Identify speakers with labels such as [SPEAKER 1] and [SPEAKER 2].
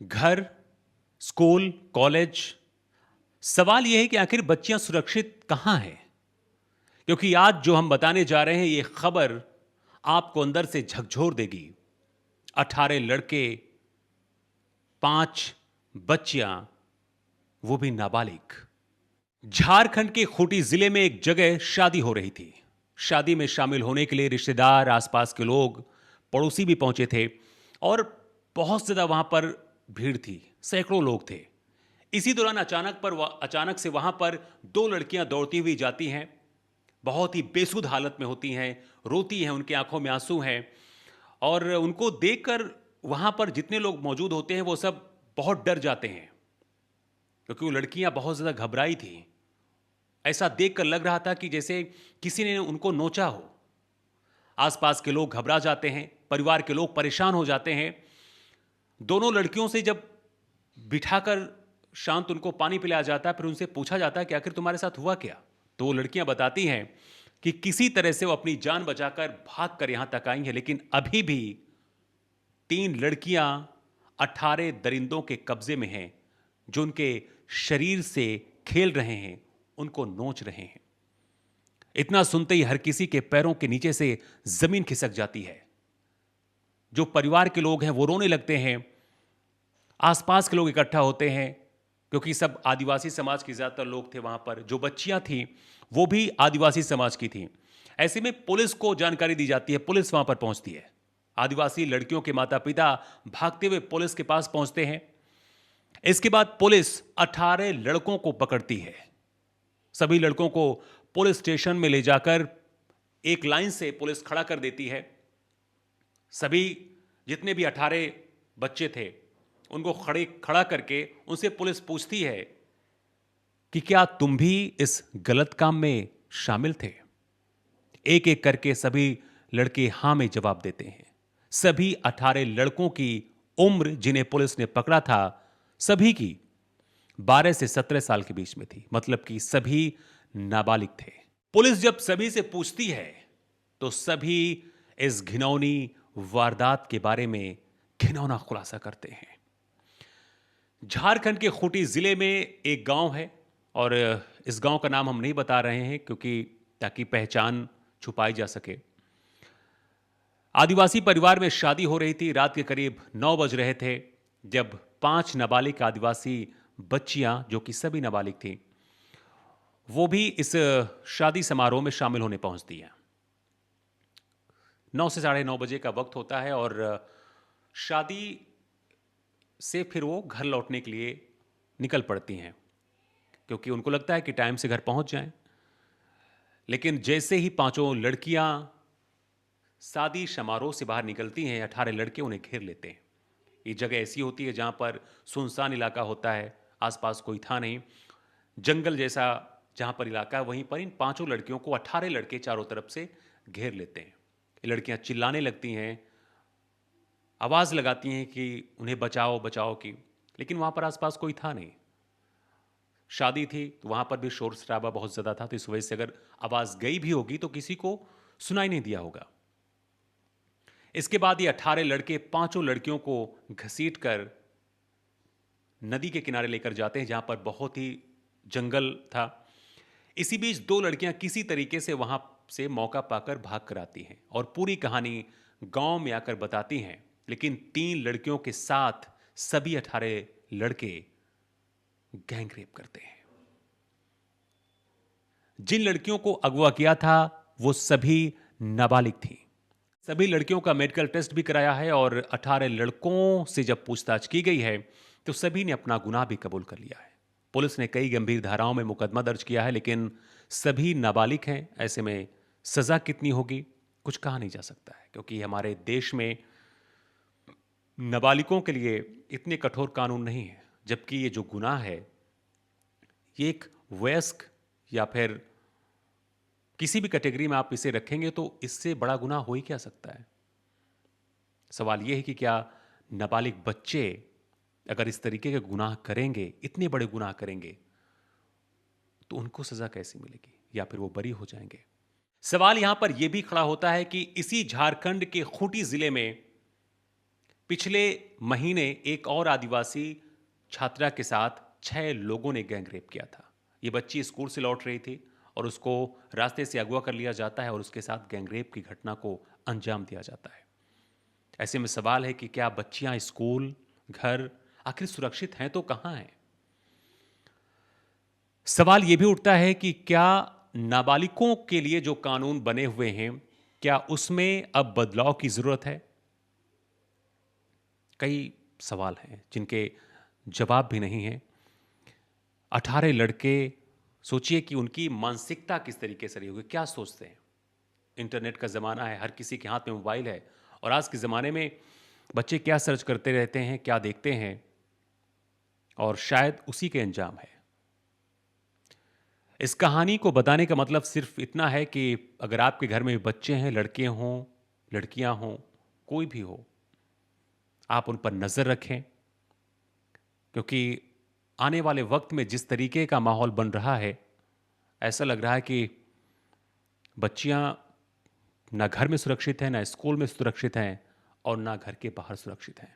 [SPEAKER 1] घर, school, college. सवाल यह है कि आखिर बच्चियां सुरक्षित कहां हैं? क्योंकि आज जो हम बताने जा रहे हैं, यह खबर आपको अंदर से झकझोर देगी। 18 लड़के, 5 बच्चियां, वो भी नाबालिग। झारखंड के खूंटी जिले में एक जगह शादी हो रही थी। शादी में शामिल होने के लिए रिश्तेदार, आसपास के लोग, पड़ोसी भी पहुंचे थे और बहुत ज्यादा वहां पर भीड़ थी। सैकड़ों लोग थे। इसी दौरान अचानक से वहां पर दो लड़कियां दौड़ती हुई जाती हैं। बहुत ही बेसुध हालत में होती हैं, रोती हैं, उनकी आंखों में आंसू हैं और उनको देखकर वहां पर जितने लोग मौजूद होते हैं वो सब बहुत डर जाते हैं, क्योंकि वो लड़कियां बहुत ज्यादा घबराई थी। ऐसा देखकर लग रहा था कि जैसे किसी ने उनको नोचा हो। आसपास के लोग घबरा जाते हैं, परिवार के लोग परेशान हो जाते हैं। दोनों लड़कियों से जब बिठाकर शांत उनको पानी पिलाया जाता है, फिर उनसे पूछा जाता है कि आखिर तुम्हारे साथ हुआ क्या। तो वो लड़कियां बताती हैं कि किसी तरह से वो अपनी जान बचाकर भागकर यहां तक आई हैं, लेकिन अभी भी 3 लड़कियां 18 दरिंदों के कब्जे में हैं, जो उनके शरीर से खेल रहे हैं, उनको नोच रहे हैं। इतना सुनते ही हर किसी के पैरों के नीचे से जमीन खिसक जाती है। जो परिवार के लोग हैं वो रोने लगते हैं। आसपास के लोग इकट्ठा होते हैं, क्योंकि सब आदिवासी समाज के ज्यादातर लोग थे वहां पर। जो बच्चियां थीं वो भी आदिवासी समाज की थीं। ऐसे में पुलिस को जानकारी दी जाती है, पुलिस वहां पर पहुंचती है। आदिवासी लड़कियों के माता पिता भागते हुए पुलिस के पास पहुंचते हैं। इसके बाद पुलिस 18 लड़कों को पकड़ती है। सभी लड़कों को पुलिस स्टेशन में ले जाकर एक लाइन से पुलिस खड़ा कर देती है। सभी जितने भी 18 बच्चे थे उनको खड़ा करके उनसे पुलिस पूछती है कि क्या तुम भी इस गलत काम में शामिल थे? एक एक करके सभी लड़के हां में जवाब देते हैं। सभी 18 लड़कों की उम्र, जिन्हें पुलिस ने पकड़ा था, सभी की 12 से 17 साल के बीच में थी। मतलब कि सभी नाबालिग थे। पुलिस जब सभी से पूछती है तो सभी इस घिनौनी वारदात के बारे में घिनौना खुलासा करते हैं। झारखंड के खूंटी जिले में एक गांव है और इस गांव का नाम हम नहीं बता रहे हैं, क्योंकि ताकि पहचान छुपाई जा सके। आदिवासी परिवार में शादी हो रही थी। रात के करीब 9 बज रहे थे जब 5 नाबालिग आदिवासी बच्चियां, जो कि सभी नाबालिग थीं, वो भी इस शादी समारोह में शामिल होने पहुंचती हैं। 9 से साढ़े 9 बजे का वक्त होता है और शादी से फिर वो घर लौटने के लिए निकल पड़ती हैं, क्योंकि उनको लगता है कि टाइम से घर पहुंच जाएं। लेकिन जैसे ही पांचों लड़कियां शादी समारोह से बाहर निकलती हैं, 18 लड़के उन्हें घेर लेते हैं। ये जगह ऐसी होती है जहां पर सुनसान इलाका होता है, आसपास कोई था नहीं, जंगल जैसा जहां पर इलाका है, वहीं पर इन पांचों लड़कियों को 18 लड़के चारों तरफ से घेर लेते हैं। ये लड़कियां चिल्लाने लगती हैं, आवाज लगाती हैं कि उन्हें बचाओ बचाओ की, लेकिन वहां पर आसपास कोई था नहीं। शादी थी तो वहां पर भी शोर शराबा बहुत ज्यादा था, तो इस वजह से अगर आवाज गई भी होगी तो किसी को सुनाई नहीं दिया होगा। इसके बाद ये 18 लड़के पांचों लड़कियों को घसीट कर नदी के किनारे लेकर जाते हैं, जहां पर बहुत ही जंगल था। इसी बीच दो लड़कियां किसी तरीके से वहां से मौका पाकर भाग कर आती हैं और पूरी कहानी गांव में आकर बताती हैं। लेकिन 3 लड़कियों के साथ सभी 18 लड़के गैंग रेप करते हैं। जिन लड़कियों को अगवा किया था वो सभी नाबालिग थी। सभी लड़कियों का मेडिकल टेस्ट भी कराया है और 18 लड़कों से जब पूछताछ की गई है तो सभी ने अपना गुनाह भी कबूल कर लिया है। पुलिस ने कई गंभीर धाराओं में मुकदमा दर्ज किया है, लेकिन सभी नाबालिग हैं। ऐसे में सजा कितनी होगी कुछ कहा नहीं जा सकता है, क्योंकि हमारे देश में नाबालिगों के लिए इतने कठोर कानून नहीं है। जबकि ये जो गुनाह है, ये एक वयस्क या फिर किसी भी कैटेगरी में आप इसे रखेंगे तो इससे बड़ा गुनाह हो ही क्या सकता है। सवाल यह है कि क्या नाबालिग बच्चे अगर इस तरीके के गुनाह करेंगे, इतने बड़े गुनाह करेंगे, तो उनको सजा कैसी मिलेगी या फिर वो बरी हो जाएंगे। सवाल यहां पर यह भी खड़ा होता है कि इसी झारखंड के खूंटी जिले में पिछले महीने एक और आदिवासी छात्रा के साथ 6 लोगों ने गैंग रेप किया था। ये बच्ची स्कूल से लौट रही थी और उसको रास्ते से अगवा कर लिया जाता है और उसके साथ गैंग रेप की घटना को अंजाम दिया जाता है। ऐसे में सवाल है कि क्या बच्चियां स्कूल, घर आखिर सुरक्षित हैं तो कहां हैं? सवाल यह भी उठता है कि क्या नाबालिगों के लिए जो कानून बने हुए हैं, क्या उसमें अब बदलाव की जरूरत है? कई सवाल हैं जिनके जवाब भी नहीं हैं। 18 लड़के, सोचिए कि उनकी मानसिकता किस तरीके से रही होगी, क्या सोचते हैं? इंटरनेट का ज़माना है, हर किसी के हाथ में मोबाइल है और आज के ज़माने में बच्चे क्या सर्च करते रहते हैं, क्या देखते हैं और शायद उसी के अंजाम है। इस कहानी को बताने का मतलब सिर्फ इतना है कि अगर आपके घर में बच्चे हैं, लड़के हों, लड़कियां हों, कोई भी हो, आप उन पर नज़र रखें, क्योंकि आने वाले वक्त में जिस तरीके का माहौल बन रहा है, ऐसा लग रहा है कि बच्चियां ना घर में सुरक्षित हैं, ना स्कूल में सुरक्षित हैं और ना घर के बाहर सुरक्षित हैं।